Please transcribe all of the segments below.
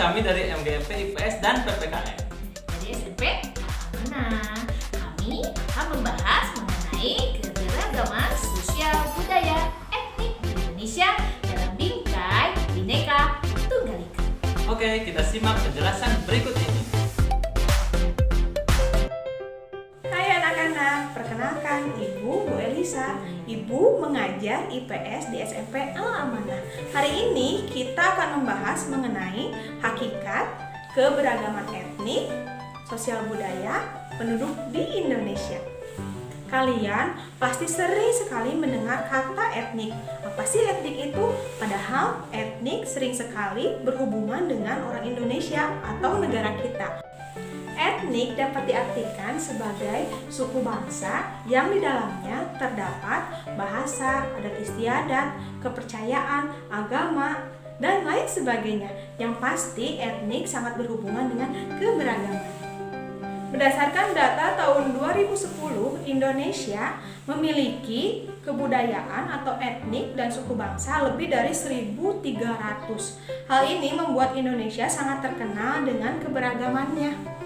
kami dari MGMP, IPS, dan PPKN. Dari SMP Amanah, kami akan membahas mengenai keberagaman sosial budaya etnik di Indonesia dalam bingkai Bhinneka Tunggal Ika. Oke, kita simak penjelasan berikut ini. Hai anak-anak, perkenalkan Ibu Bu Elisa. Ibu mengajar IPS di SMP Al-Amanah. Hari ini kita akan membahas mengenai hakikat keberagaman etnik, sosial budaya penduduk di Indonesia. Kalian pasti sering sekali mendengar kata etnik. Apa sih etnik itu? Padahal etnik sering sekali berhubungan dengan orang Indonesia atau negara kita. Etnik dapat diartikan sebagai suku bangsa yang di dalamnya terdapat bahasa, adat istiadat, kepercayaan, agama, dan lain sebagainya. Yang pasti etnik sangat berhubungan dengan keberagaman. Berdasarkan data tahun 2010, Indonesia memiliki kebudayaan atau etnik dan suku bangsa lebih dari 1.300. Hal ini membuat Indonesia sangat terkenal dengan keberagamannya.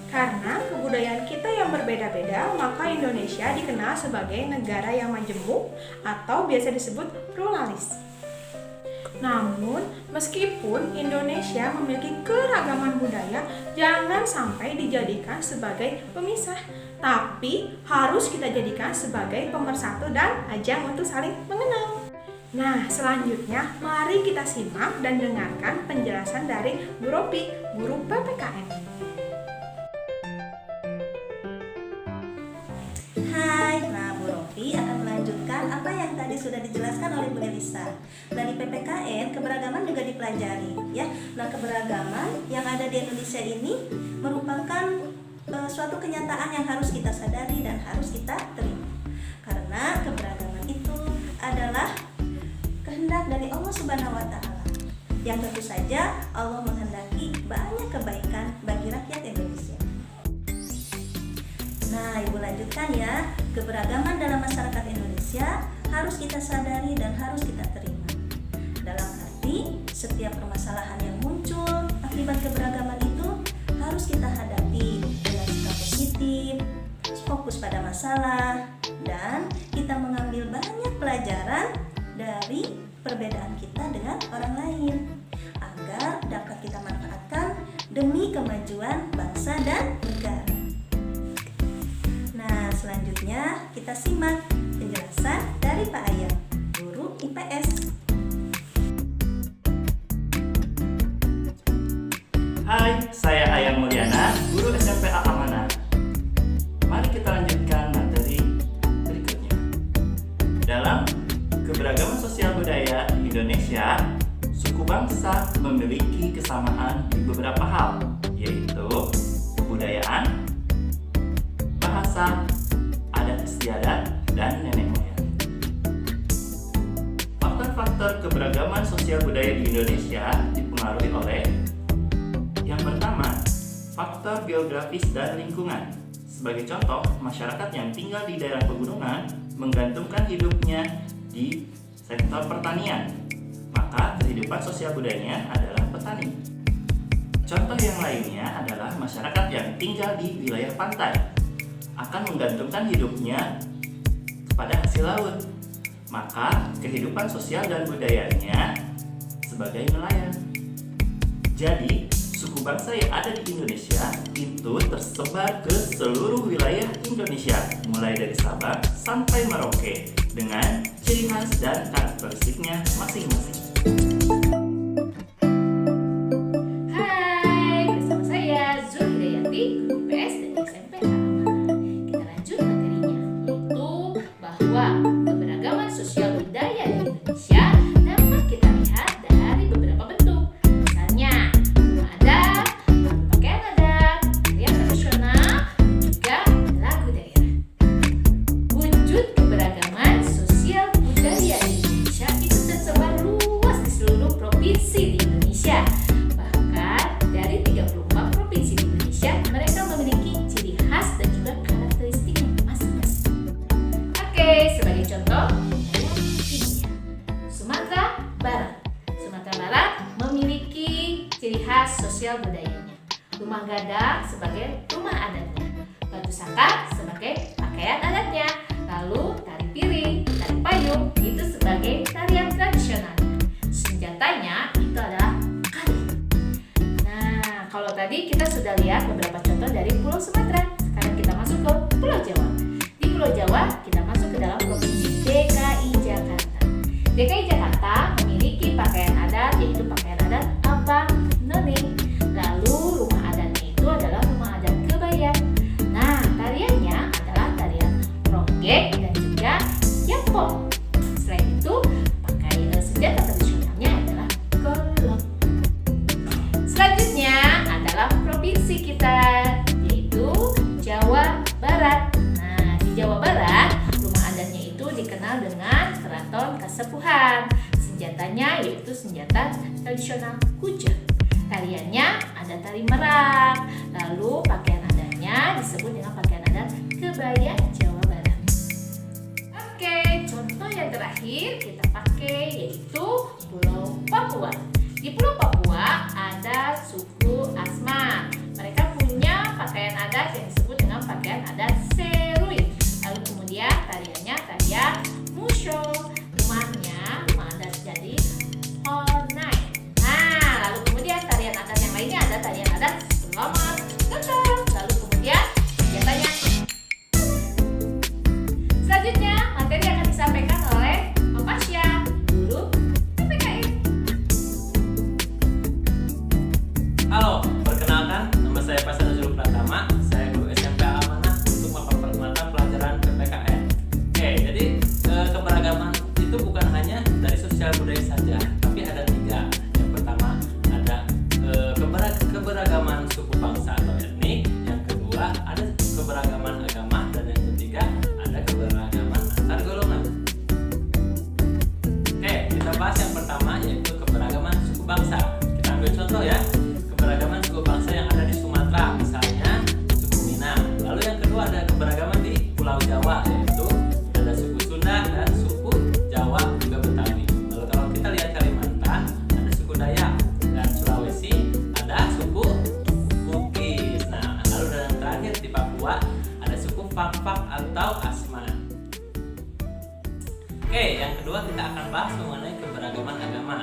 Karena kebudayaan kita yang berbeda-beda, maka Indonesia dikenal sebagai negara yang majemuk atau biasa disebut pluralis. Namun, meskipun Indonesia memiliki keragaman budaya, jangan sampai dijadikan sebagai pemisah, tapi harus kita jadikan sebagai pemersatu dan ajang untuk saling mengenal. Nah, selanjutnya mari kita simak dan dengarkan penjelasan dari Bu Ropi, guru PPKN. Hai, Bu Rofi akan melanjutkan apa yang tadi sudah dijelaskan oleh Bu Elisa. Dari PPKN, keberagaman juga dipelajari, ya. Nah, keberagaman yang ada di Indonesia ini merupakan suatu kenyataan yang harus kita sadari dan harus kita terima. Karena keberagaman itu adalah kehendak dari Allah Subhanahu wa Ta'ala. Yang tentu saja Allah menghendaki banyak kebaikan bagi rakyat Indonesia. Nah, Ibu lanjutkan ya. Keberagaman dalam masyarakat Indonesia harus kita sadari dan harus kita terima. Dalam arti, setiap permasalahan yang muncul akibat keberagaman itu harus kita hadapi dengan sikap positif, fokus pada masalah, dan kita mengambil banyak pelajaran dari perbedaan kita dengan orang lain agar dapat kita manfaatkan demi kemajuan bangsa dan negara. Nah, selanjutnya kita simak penjelasan dari Pak Ayam, guru IPS. Hai, saya Ayam Mulyana, guru SMP Al-Amanah. Mari kita lanjutkan materi berikutnya. Dalam keberagaman sosial budaya di Indonesia, suku bangsa memiliki kesamaan di beberapa hal, yaitu kebudayaan, bahasa, adat istiadat, dan nenek moyang. Faktor-faktor keberagaman sosial budaya di Indonesia dipengaruhi oleh yang pertama, faktor geografis dan lingkungan. Sebagai contoh, masyarakat yang tinggal di daerah pegunungan menggantungkan hidupnya di sektor pertanian, maka kehidupan sosial budayanya adalah petani. Contoh yang lainnya adalah masyarakat yang tinggal di wilayah pantai akan menggantungkan hidupnya kepada hasil laut, maka kehidupan sosial dan budayanya sebagai nelayan. Jadi, suku bangsa yang ada di Indonesia itu tersebar ke seluruh wilayah Indonesia, mulai dari Sabang sampai Merauke, dengan ciri khas dan karakteristiknya masing-masing. Hai, bersama saya Zulhidayati, guru IPS dari SMP Al-Amanah. Kita lanjut materinya, yaitu bahwa keberagaman sosial budaya di Indonesia dapat kita lihat dari beberapa bentuk. Misalnya, rumah adat, pakaian adat, tarian tradisional, dan juga lagu daerah. Wujud keberagaman sosial budaya di Indonesia itu tersebar luas ciri khas sosial budayanya. Rumah gadang sebagai rumah adatnya, batu saka sebagai pakaian adatnya, lalu tari piring, tari payung itu sebagai tarian tradisionalnya. Senjatanya itu adalah kali. Nah, kalau tadi kita sudah lihat beberapa contoh dari Pulau Sumatera. Sekarang kita masuk ke Pulau Jawa. Di Pulau Jawa kita masuk ke dalam provinsi DKI Jakarta. DKI Jakarta memiliki pakaian adat yaitu pakaian adat Abang None. Lalu rumah adatnya itu adalah rumah adat Kebaya. Nah, tariannya adalah tarian ronggeng dan juga jampong. Selain itu, senjata tradisionalnya adalah golok. Selanjutnya adalah provinsi kita, yaitu Jawa Barat. Nah, di Jawa Barat, rumah adatnya itu dikenal dengan keraton Kasepuhan. Senjatanya yaitu senjata tradisional kujang. Tariannya ada tari merak. Lalu pakaian adatnya disebut dengan pakaian adat Kebaya Jawa Barat. Oke, contoh yang terakhir kita pakai yaitu Pulau Papua. Di Pulau Papua ada suku Asmat. Mereka punya pakaian adat yang disebut dengan pakaian adat Seruit. Lalu kemudian tariannya tarian Musyo. Rumah adat jadi Honai. Nah, lalu kemudian tarian adat yang lainnya ada tarian adat Selamat Datang. Lalu kemudian senjatanya. Selanjutnya, materi akan disampaikan oleh Pak Pasya, guru PPKN. Halo, perkenalkan, nama saya Pasya Nazrul Pratama. Saya guru SMP Al-Amanah untuk memperkenalkan pelajaran PPKN. Oke, jadi keberagaman itu bukan hanya dari sosial budaya saja, tapi ada 3. Yang pertama ada keberagaman suku bangsa atau etnik. Yang kedua ada keberagaman agama, dan yang ketiga ada keberagaman antar golongan. Oke, kita bahas yang pertama yaitu keberagaman suku bangsa. Kita ambil contoh ya, keberagaman suku bangsa yang ada di Sumatera, misalnya suku Minang. Lalu yang kedua ada keberagaman di Pulau Jawa, yaitu ada suku Sunda dan suku Jawa juga Betawi. Lalu kalau kita lihat Kalimantan ada suku Dayak, dan Sulawesi ada suku Bugis. Nah, lalu dan terakhir di Papua ada suku Fakfak atau Asmat. Oke, yang kedua kita akan bahas mengenai keberagaman agama.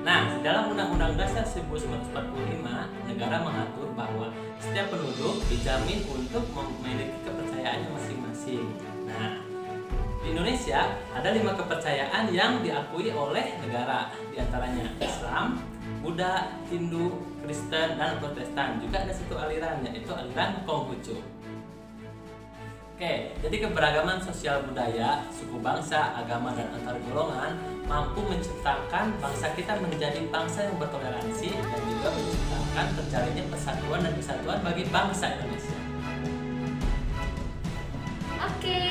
Nah, di dalam Undang-Undang Dasar 1945, negara mengatur bahwa setiap penduduk dijamin untuk memiliki kepercayaannya masing-masing. Nah, di Indonesia ada 5 kepercayaan yang diakui oleh negara, diantaranya Islam, Buddha, Hindu, Kristen, dan Protestan. Juga ada 1 aliran, yaitu aliran Konghucu. Oke, jadi keberagaman sosial budaya, suku bangsa, agama, dan antar golongan mampu menciptakan bangsa kita menjadi bangsa yang bertoleransi dan juga menciptakan terjalinnya persatuan dan kesatuan bagi bangsa Indonesia. Oke,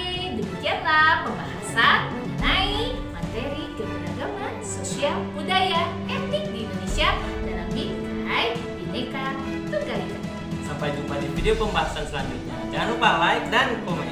demikianlah pembahasan mengenai materi keberagaman sosial budaya etnik di Indonesia dalam Bingkai Bhinneka Tunggal Ika. Sampai jumpa di video pembahasan selanjutnya. Jangan lupa like dan komen.